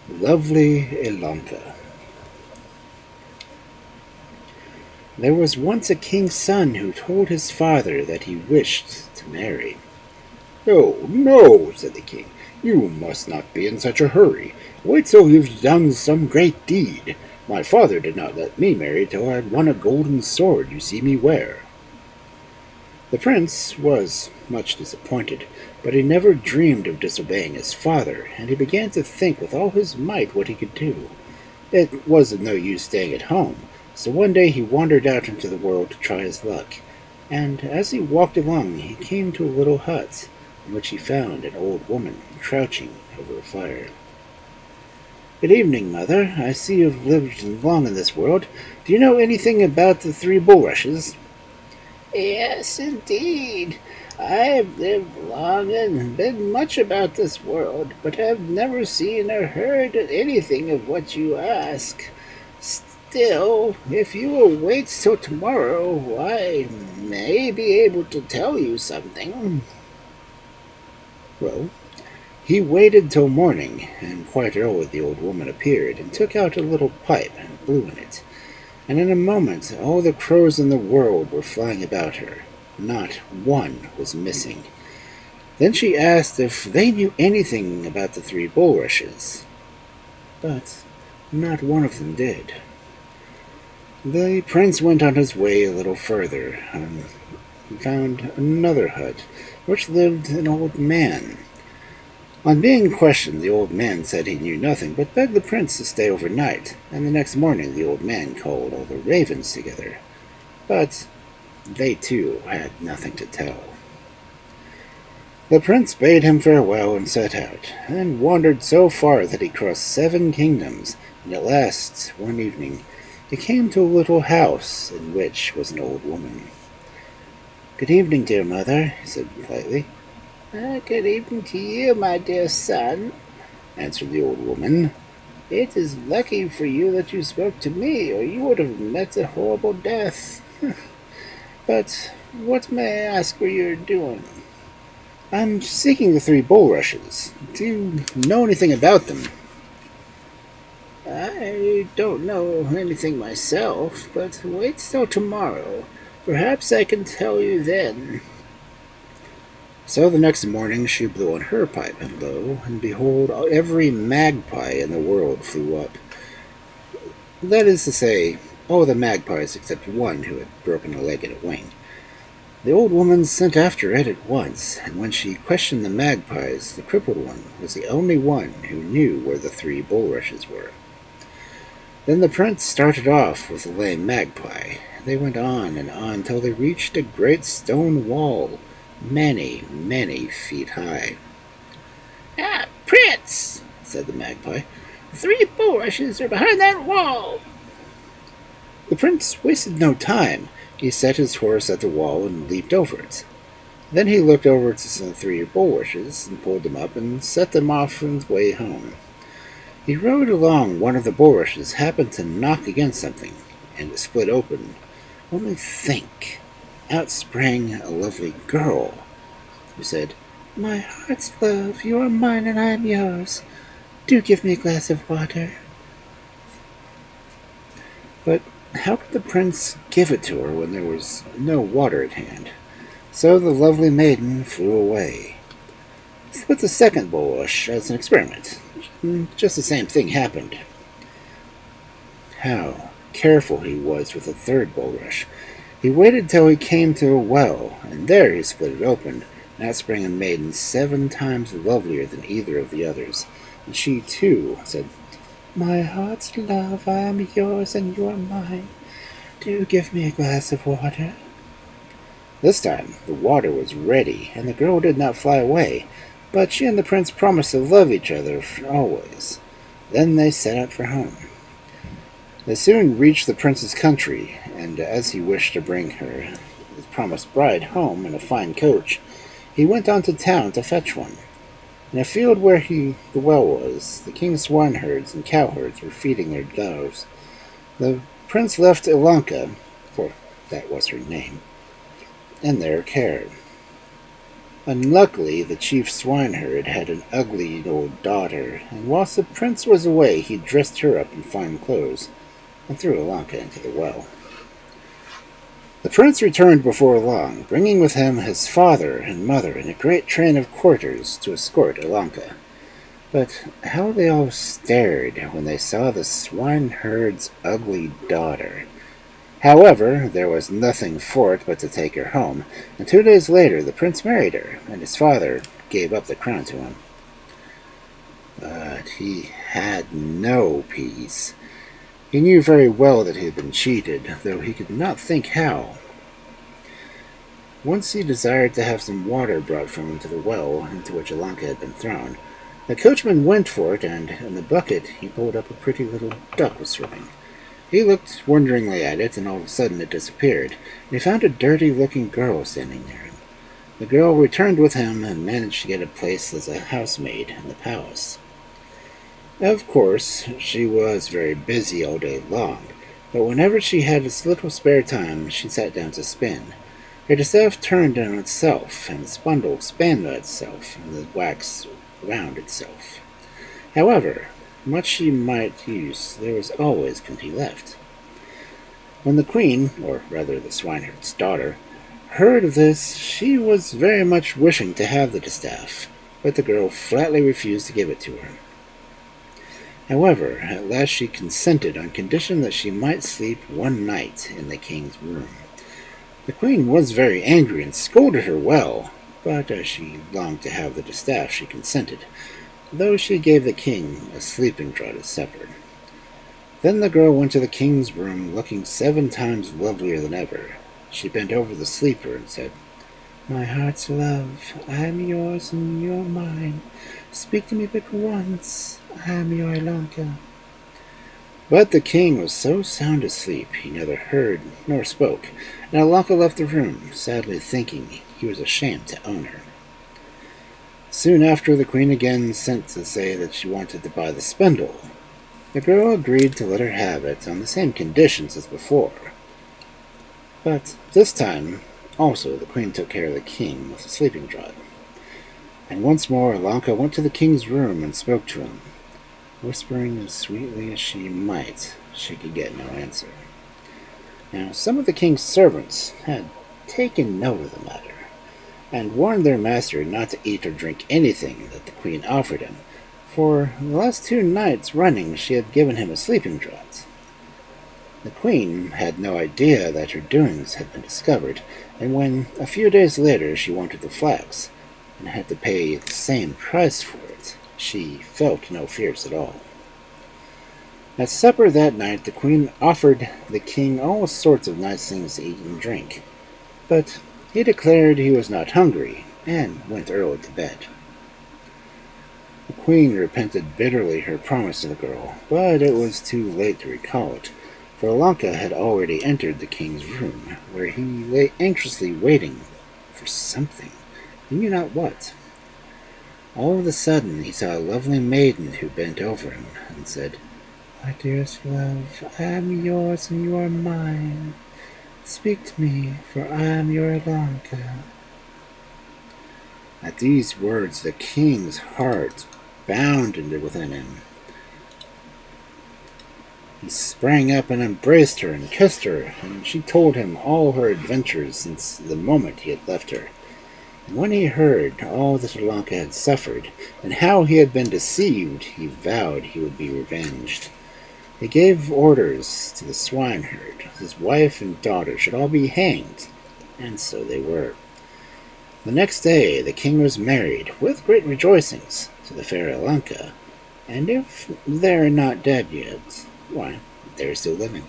Lovely Ilonka. There was once a king's son who told his father that he wished to marry. "Oh, no," said the king. "You must not be in such a hurry. Wait till you've done some great deed. My father did not let me marry till I had won a golden sword you see me wear." The prince was much disappointed, but he never dreamed of disobeying his father, and he began to think with all his might what he could do. It was of no use staying at home, so one day he wandered out into the world to try his luck, and as he walked along he came to a little hut, in which he found an old woman crouching over a fire. "Good evening, mother. I see you've lived long in this world. Do you know anything about the three bulrushes?" Yes, indeed. I have lived long and been much about this world, but have never seen or heard anything of what you ask. Still, if you will wait till tomorrow, I may be able to tell you something. Well, he waited till morning, and quite early the old woman appeared and took out a little pipe and blew in it, and in a moment all the crows in the world were flying about her. Not one was missing. Then she asked if they knew anything about the three bulrushes, but not one of them did. The prince went on his way a little further, and found another hut, which lived an old man. On being questioned, the old man said he knew nothing, but begged the prince to stay overnight, and the next morning the old man called all the ravens together. But they too had nothing to tell. The prince bade him farewell and set out, and wandered so far that he crossed 7 kingdoms, and at last, one evening, he came to a little house in which was an old woman. "Good evening, dear mother," he said politely. Good evening to you, my dear son," answered the old woman. "It is lucky for you that you spoke to me, or you would have met a horrible death. But what may I ask where you're doing?" "I'm seeking the 3 bulrushes. Do you know anything about them?" "I don't know anything myself, but wait till tomorrow. Perhaps I can tell you then." So the next morning she blew on her pipe, and lo, and behold, every magpie in the world flew up. That is to say, all the magpies except one who had broken a leg and a wing. The old woman sent after it at once, and when she questioned the magpies, the crippled one was the only one who knew where the 3 bulrushes were. Then the prince started off with the lame magpie. They went on and on till they reached a great stone wall, many, many feet high. "Ah, Prince," said the magpie, "the 3 bulrushes are behind that wall." The prince wasted no time. He set his horse at the wall and leaped over it. Then he looked over to some 3 bulrushes and pulled them up and set them off on his way home. He rode along. One of the bulrushes happened to knock against something, and it split open. Only think! Out sprang a lovely girl, who said, "My heart's love, you are mine and I am yours. Do give me a glass of water." But how could the prince give it to her when there was no water at hand? So the lovely maiden flew away. He put the second bulrush as an experiment. Just the same thing happened. How careful he was with the third bulrush! He waited till he came to a well, and there he split it open, and out sprang a maiden 7 times lovelier than either of the others. And she, too, said, "My heart's love, I am yours and you are mine. Do give me a glass of water." This time the water was ready, and the girl did not fly away, but she and the prince promised to love each other for always. Then they set out for home. They soon reached the prince's country, and as he wished to bring her, his promised bride, home in a fine coach, he went on to town to fetch one. In a field where the well was, the king's swineherds and cowherds were feeding their doves. The prince left Ilonka, for that was her name, in their care. Unluckily, the chief swineherd had an ugly old daughter, and whilst the prince was away, he dressed her up in fine clothes and threw Ilonka into the well. The prince returned before long, bringing with him his father and mother and a great train of courtiers to escort Ilonka. But how they all stared when they saw the swineherd's ugly daughter. However, there was nothing for it but to take her home, and 2 days later the prince married her, and his father gave up the crown to him. But he had no peace. He knew very well that he had been cheated, though he could not think how. Once he desired to have some water brought from him to the well into which Ilonka had been thrown. The coachman went for it, and in the bucket he pulled up a pretty little duck was swimming. He looked wonderingly at it, and all of a sudden it disappeared, and he found a dirty-looking girl standing near him. The girl returned with him and managed to get a place as a housemaid in the palace. Of course, she was very busy all day long, but whenever she had a little spare time, she sat down to spin. Her distaff turned on itself, and the spindle span on itself, and the wax round itself. However, much she might use, there was always plenty left. When the queen, or rather the swineherd's daughter, heard of this, she was very much wishing to have the distaff, but the girl flatly refused to give it to her. However, at last she consented on condition that she might sleep one night in the king's room. The queen was very angry and scolded her well, but as she longed to have the distaff, she consented, though she gave the king a sleeping draught at supper. Then the girl went to the king's room, looking 7 times lovelier than ever. She bent over the sleeper and said, "My heart's love, I am yours and you are mine. Speak to me but once, I am your Ilonka." But the king was so sound asleep he neither heard nor spoke, and Ilonka left the room, sadly thinking he was ashamed to own her. Soon after, the queen again sent to say that she wanted to buy the spindle. The girl agreed to let her have it on the same conditions as before. But this time, also, the queen took care of the king with a sleeping draught. And once more Ilonka went to the king's room and spoke to him. Whispering as sweetly as she might, she could get no answer. Now, some of the king's servants had taken note of the matter, and warned their master not to eat or drink anything that the queen offered him, for the last 2 nights running she had given him a sleeping draught. The queen had no idea that her doings had been discovered, and when, a few days later, she wanted the flax, and had to pay the same price for it, she felt no fears at all. At supper that night, the queen offered the king all sorts of nice things to eat and drink, but he declared he was not hungry, and went early to bed. The queen repented bitterly her promise to the girl, but it was too late to recall it, for Ilonka had already entered the king's room, where he lay anxiously waiting for something, he knew not what. All of a sudden he saw a lovely maiden who bent over him and said, "My dearest love, I am yours and you are mine. Speak to me, for I am your Ilonka." At these words the king's heart bounded within him. He sprang up and embraced her and kissed her, and she told him all her adventures since the moment he had left her. And when he heard all that Ilonka had suffered, and how he had been deceived, he vowed he would be revenged. He gave orders to the swineherd. His wife and daughter should all be hanged, and so they were. The next day the king was married, with great rejoicings, to the fair Ilonka, and if they're not dead yet, why, they're still living.